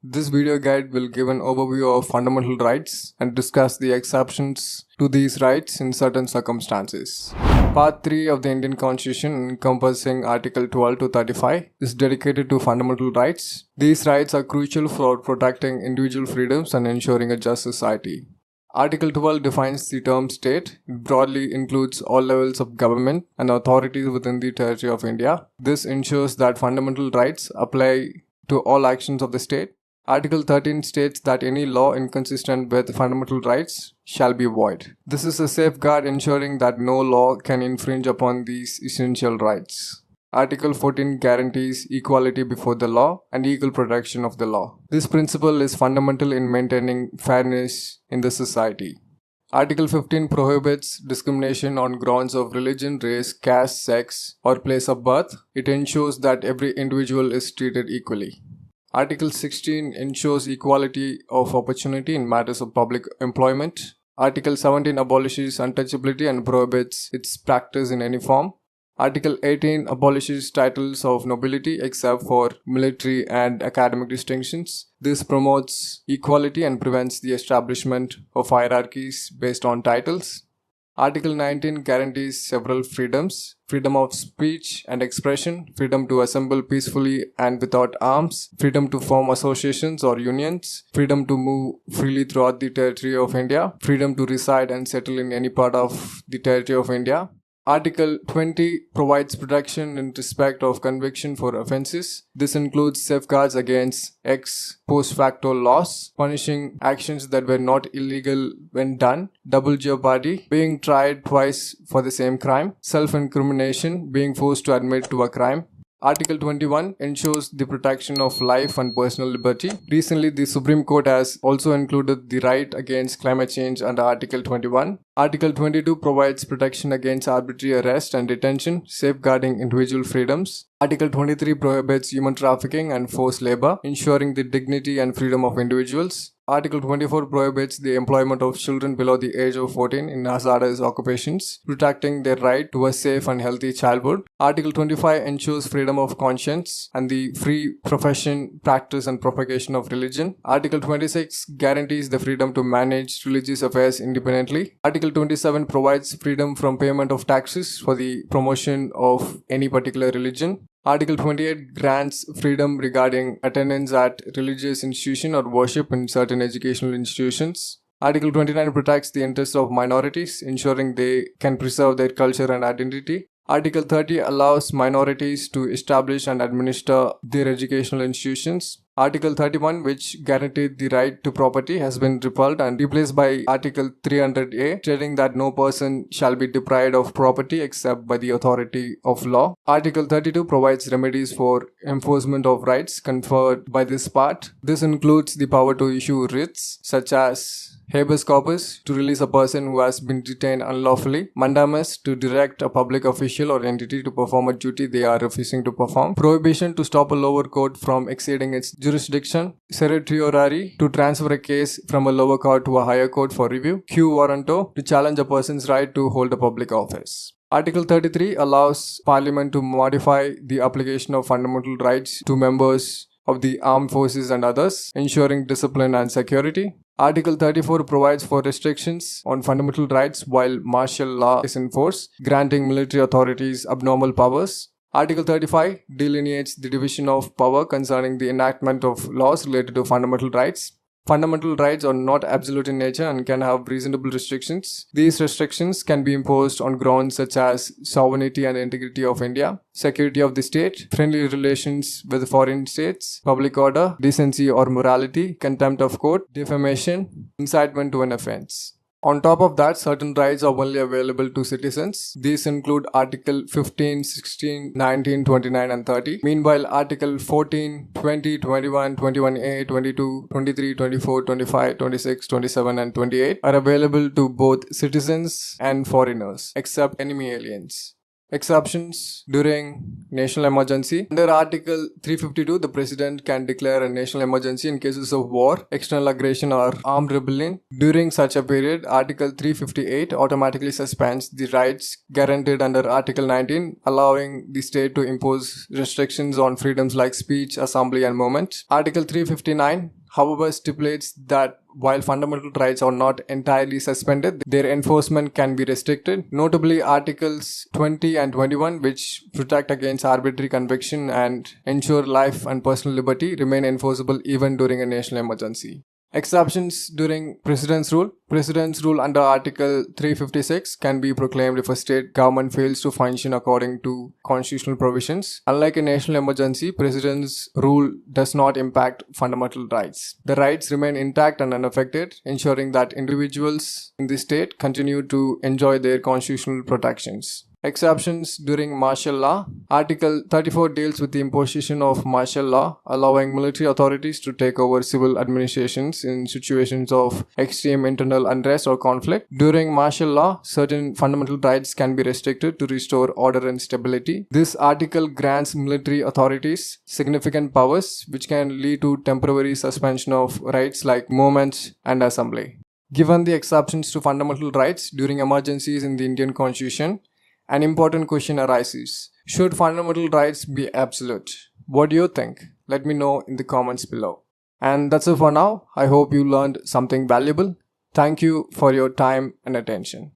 This video guide will give an overview of fundamental rights and discuss the exceptions to these rights in certain circumstances. Part 3 of the Indian Constitution, encompassing Article 12 to 35, is dedicated to fundamental rights. These rights are crucial for protecting individual freedoms and ensuring a just society. Article 12 defines the term state. It broadly includes all levels of government and authorities within the territory of India. This ensures that fundamental rights apply to all actions of the state. Article 13 states that any law inconsistent with fundamental rights shall be void. This is a safeguard ensuring that no law can infringe upon these essential rights. Article 14 guarantees equality before the law and equal protection of the law. This principle is fundamental in maintaining fairness in the society. Article 15 prohibits discrimination on grounds of religion, race, caste, sex, or place of birth. It ensures that every individual is treated equally. Article 16 ensures equality of opportunity in matters of public employment. Article 17 abolishes untouchability and prohibits its practice in any form. Article 18 abolishes titles of nobility except for military and academic distinctions. This promotes equality and prevents the establishment of hierarchies based on titles. Article 19 guarantees several freedoms: freedom of speech and expression, freedom to assemble peacefully and without arms, freedom to form associations or unions, freedom to move freely throughout the territory of India, freedom to reside and settle in any part of the territory of India. Article 20 provides protection in respect of conviction for offences. This includes safeguards against ex post facto laws, punishing actions that were not illegal when done, double jeopardy, being tried twice for the same crime, self-incrimination, being forced to admit to a crime. Article 21 ensures the protection of life and personal liberty. Recently, the Supreme Court has also included the right against climate change under Article 21. Article 22 provides protection against arbitrary arrest and detention, safeguarding individual freedoms. Article 23 prohibits human trafficking and forced labor, ensuring the dignity and freedom of individuals. Article 24 prohibits the employment of children below the age of 14 in hazardous occupations, protecting their right to a safe and healthy childhood. Article 25 ensures freedom of conscience and the free profession, practice and propagation of religion. Article 26 guarantees the freedom to manage religious affairs independently. Article 27 provides freedom from payment of taxes for the promotion of any particular religion. Article 28 grants freedom regarding attendance at religious institution or worship in certain educational institutions. Article 29 protects the interests of minorities, ensuring they can preserve their culture and identity. Article 30 allows minorities to establish and administer their educational institutions. Article 31, which guaranteed the right to property, has been repealed and replaced by Article 300A, stating that no person shall be deprived of property except by the authority of law. Article 32 provides remedies for enforcement of rights conferred by this part. This includes the power to issue writs, such as habeas corpus, to release a person who has been detained unlawfully; mandamus, to direct a public official or entity to perform a duty they are refusing to perform; prohibition, to stop a lower court from exceeding its jurisdiction; certiorari, to transfer a case from a lower court to a higher court for review; quo warranto, to challenge a person's right to hold a public office. Article 33 allows Parliament to modify the application of fundamental rights to members of the armed forces and others, ensuring discipline and security. Article 34 provides for restrictions on fundamental rights while martial law is in force, granting military authorities abnormal powers. Article 35 delineates the division of power concerning the enactment of laws related to fundamental rights. Fundamental rights are not absolute in nature and can have reasonable restrictions. These restrictions can be imposed on grounds such as sovereignty and integrity of India, security of the state, friendly relations with foreign states, public order, decency or morality, contempt of court, defamation, incitement to an offense. On top of that, certain rights are only available to citizens. These include Article 15, 16, 19, 29 and 30. Meanwhile, Article 14, 20, 21, 21A, 22, 23, 24, 25, 26, 27 and 28 are available to both citizens and foreigners, except enemy aliens. Exceptions during national emergency. Under Article 352, the President can declare a national emergency in cases of war, external aggression, or armed rebellion. During such a period, Article 358 automatically suspends the rights guaranteed under Article 19, allowing the state to impose restrictions on freedoms like speech, assembly, and movement. Article 359, however, stipulates that while fundamental rights are not entirely suspended, their enforcement can be restricted. Notably, Articles 20 and 21, which protect against arbitrary conviction and ensure life and personal liberty, remain enforceable even during a national emergency. Exceptions during President's rule. President's rule under Article 356 can be proclaimed if a state government fails to function according to constitutional provisions. Unlike a national emergency, President's rule does not impact fundamental rights. The rights remain intact and unaffected, ensuring that individuals in the state continue to enjoy their constitutional protections. Exceptions during martial law. Article 34 deals with the imposition of martial law, allowing military authorities to take over civil administrations in situations of extreme internal unrest or conflict. During martial law, certain fundamental rights can be restricted to restore order and stability. This article grants military authorities significant powers, which can lead to temporary suspension of rights like movement and assembly. Given the exceptions to fundamental rights during emergencies in the Indian Constitution, an important question arises. Should fundamental rights be absolute? What do you think? Let me know in the comments below. And that's it for now. I hope you learned something valuable. Thank you for your time and attention.